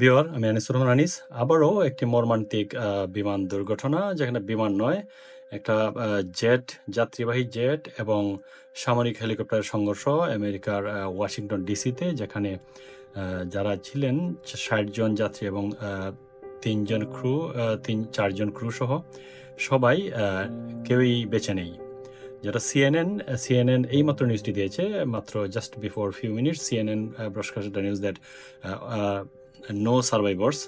বিওর আমি আনিসুর রহমান আনিস। আবারও একটি মর্মান্তিক বিমান দুর্ঘটনা, যেখানে বিমান নয়, একটা জেট, যাত্রীবাহী জেট এবং সামরিক হেলিকপ্টারের সংঘর্ষ আমেরিকার ওয়াশিংটন ডিসিতে, যেখানে যারা ছিলেন ৬০ জন যাত্রী এবং ৪জন ক্রু সহ সবাই, কেউই বেঁচে নেই। যেটা সিএনএন এইমাত্র নিউজটি দিয়েছে, মাত্র just before few minutes CNN ব্রডকাস্টেড the news that no survivors,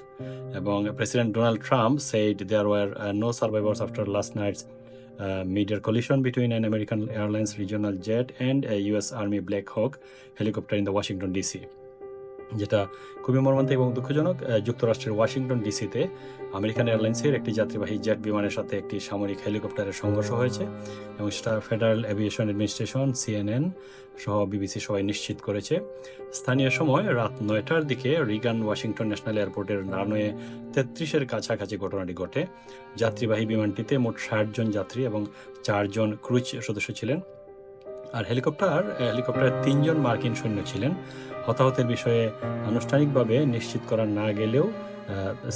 এবং president Donald Trump said there were no survivors after last night's mid-air collision between an American Airlines regional jet and a US Army Black Hawk helicopter in the Washington DC, যেটা খুবই মর্মান্তিক এবং দুঃখজনক। যুক্তরাষ্ট্রের Washington ডিসিতে American এয়ারলাইন্সের একটি যাত্রীবাহী jet বিমানের সাথে একটি সামরিক হেলিকপ্টারের সংঘর্ষ হয়েছে, এবং সেটা ফেডারেল এভিয়েশন অ্যাডমিনিস্ট্রেশন, সিএনএন সহ বিবিসি সবাই নিশ্চিত করেছে। স্থানীয় সময় রাত 9টার দিকে রিগান ওয়াশিংটন ন্যাশনাল এয়ারপোর্টের রানওয়ে 33-এর কাছাকাছি ঘটনাটি ঘটে। যাত্রীবাহী বিমানটিতে মোট 60 জন যাত্রী এবং 4 জন ক্রু সদস্য ছিলেন, আর হেলিকপ্টারে 3 জন মার্কিন সৈন্য ছিলেন। হতাহতের বিষয়ে আনুষ্ঠানিকভাবে নিশ্চিত করা না গেলেও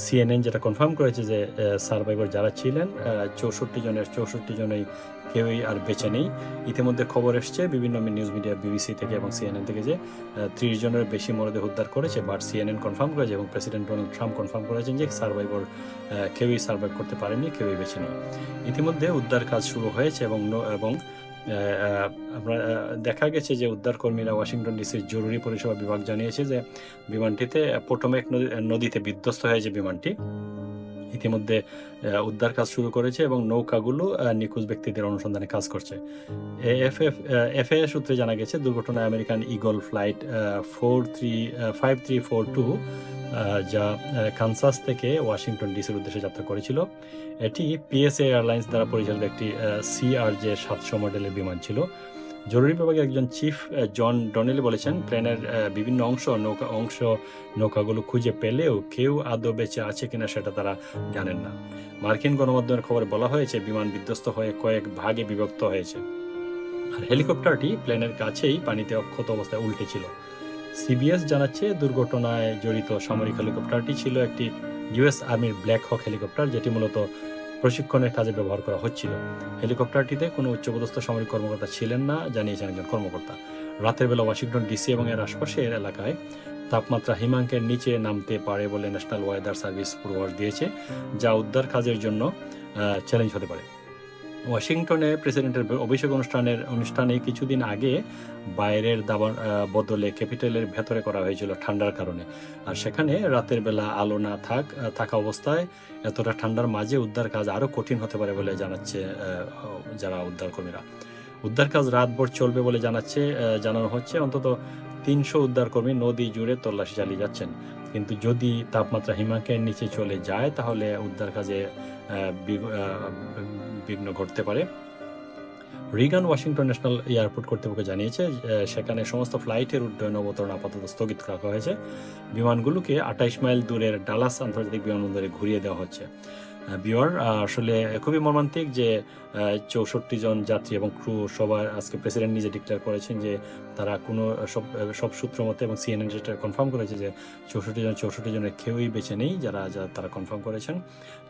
সিএনএন যেটা কনফার্ম করেছে যে সার্ভাইভার যারা ছিলেন 64 জনেই কেউই আর বেঁচে নেই। ইতিমধ্যে খবর এসছে বিভিন্ন নিউজ মিডিয়া, বিবিসি থেকে এবং সিএনএন থেকে, যে 30 জনের বেশি মরদেহ উদ্ধার করেছে, বাট সিএনএন কনফার্ম করেছে এবং প্রেসিডেন্ট ডোনাল্ড ট্রাম্প কনফার্ম করেছেন যে কেউই সার্ভাইভ করতে পারেনি, কেউই বেঁচে নেই। ইতিমধ্যে উদ্ধার কাজ শুরু হয়েছে এবং আমরা দেখা গেছে যে উদ্ধারকর্মীরা ওয়াশিংটন ডিসির জরুরি পরিষেবা বিভাগ জানিয়েছে যে বিমানটিতে পোটোম্যাক নদীতে বিধ্বস্ত হয়েছে বিমানটি। ইতিমধ্যে উদ্ধার কাজ শুরু করেছে এবং নৌকাগুলো নিখোঁজ ব্যক্তিদের অনুসন্ধানে কাজ করছে। এফএএ সূত্রে জানা গেছে দুর্ঘটনায় আমেরিকান ইগল ফ্লাইট 5342 যা কানসাস থেকে ওয়াশিংটন ডিসির উদ্দেশ্যে যাত্রা করেছিল। এটি পিএসএ এয়ারলাইন্স দ্বারা পরিচালিত একটি CRJ 700 মডেলের বিমান ছিল। জরুরি বিভাগের একজন চিফ জন ডনেলি বলেছেন, প্লেনের বিভিন্ন নৌকাগুলো খুঁজে পেলেও কেউ আদৌ বেঁচে আছে কিনা সেটা তারা জানেন না। মার্কিন গণমাধ্যমের খবরে বলা হয়েছে বিমান বিধ্বস্ত হয়ে কয়েক ভাগে বিভক্ত হয়েছে, আর হেলিকপ্টারটি প্লেনের কাছেই পানিতে অক্ষত অবস্থায় উল্টে ছিল। সিবিএস জানাচ্ছে দুর্ঘটনায় জড়িত সামরিক হেলিকপ্টারটি ছিল একটি ইউএস আর্মির ব্ল্যাক হক হেলিকপ্টার, যেটি মূলত প্রশিক্ষণের কাজে ব্যবহার করা হচ্ছিল। হেলিকপ্টারটিতে কোনো উচ্চপদস্থ সামরিক কর্মকর্তা ছিলেন না, জানিয়েছেন একজন কর্মকর্তা। রাতের বেলা ওয়াশিংটন ডিসি এবং এর আশপাশের এলাকায় তাপমাত্রা হিমাঙ্কের নিচে নামতে পারে বলে ন্যাশনাল ওয়েদার সার্ভিস পূর্বাভাস দিয়েছে, যা উদ্ধার কাজের জন্য চ্যালেঞ্জ হতে পারে। ওয়াশিংটনে প্রেসিডেন্টের অভিষেক অনুষ্ঠানে কিছুদিন আগে বাইরের দাবার বদলে ক্যাপিটালের ভেতরে করা হয়েছিল ঠান্ডার কারণে, আর সেখানে রাতের বেলা আলো না থাকা অবস্থায় এতটা ঠান্ডার মাঝে উদ্ধার কাজ আরও কঠিন হতে পারে বলে জানাচ্ছে যারা উদ্ধারকর্মীরা। উদ্ধার কাজ রাতভর চলবে বলে জানানো হচ্ছে। অন্তত 300 উদ্ধারকর্মী নদী জুড়ে তল্লাশি চালিয়ে যাচ্ছেন, কিন্তু যদি তাপমাত্রা হিমাঙ্কের নিচে চলে যায় তাহলে উদ্ধার কাজে বিঘ্ন ঘটতে পারে। রিগান ওয়াশিংটন ন্যাশনাল এয়ারপোর্ট কর্তৃপক্ষ জানিয়েছে সেখানে সমস্ত ফ্লাইটের উড্ডয়ন অবতরণ আপাতত স্থগিত রাখা হয়েছে। বিমানগুলোকে 28 মাইল দূরের ডালাস আন্তর্জাতিক বিমানবন্দরে ঘুরিয়ে দেওয়া হচ্ছে। বিওর আসলে খুবই মর্মান্তিক যে 64 জন যাত্রী এবং ক্রু সবার, আজকে প্রেসিডেন্ট নিজে ডিক্লেয়ার করেছেন যে তারা কোনো সব সূত্র মতে, এবং সিএনএন যেটা কনফার্ম করেছে যে 64 জনের কেউই বেঁচে নেই, যারা তারা কনফার্ম করেছেন।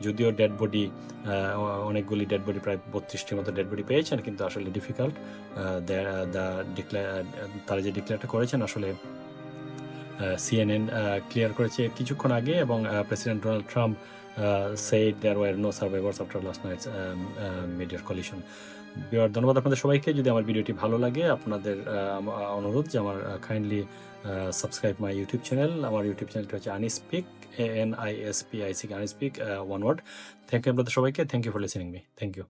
যদিও ডেড বডি, অনেকগুলি ডেড বডি, প্রায় 32টির মতো ডেড বডি পেয়েছেন, কিন্তু আসলে ডিফিকাল্ট। তারা যে ডিক্লেয়ারটা করেছেন আসলে সিএনএন ক্লিয়ার করেছে কিছুক্ষণ আগে, এবং president Donald Trump said there were no survivors after last night's mid-air collision. ধন্যবাদ আপনাদের সবাইকে। যদি আমার ভিডিওটি ভালো লাগে, আপনাদের অনুরোধ যে আমার kindly subscribe my YouTube channel. আমার ইউটিউব চ্যানেলটি হচ্ছে Anispic, ANISPIC, Anispic, one word. Thank you আপনাদের সবাইকে। Thank you for listening me. Thank you.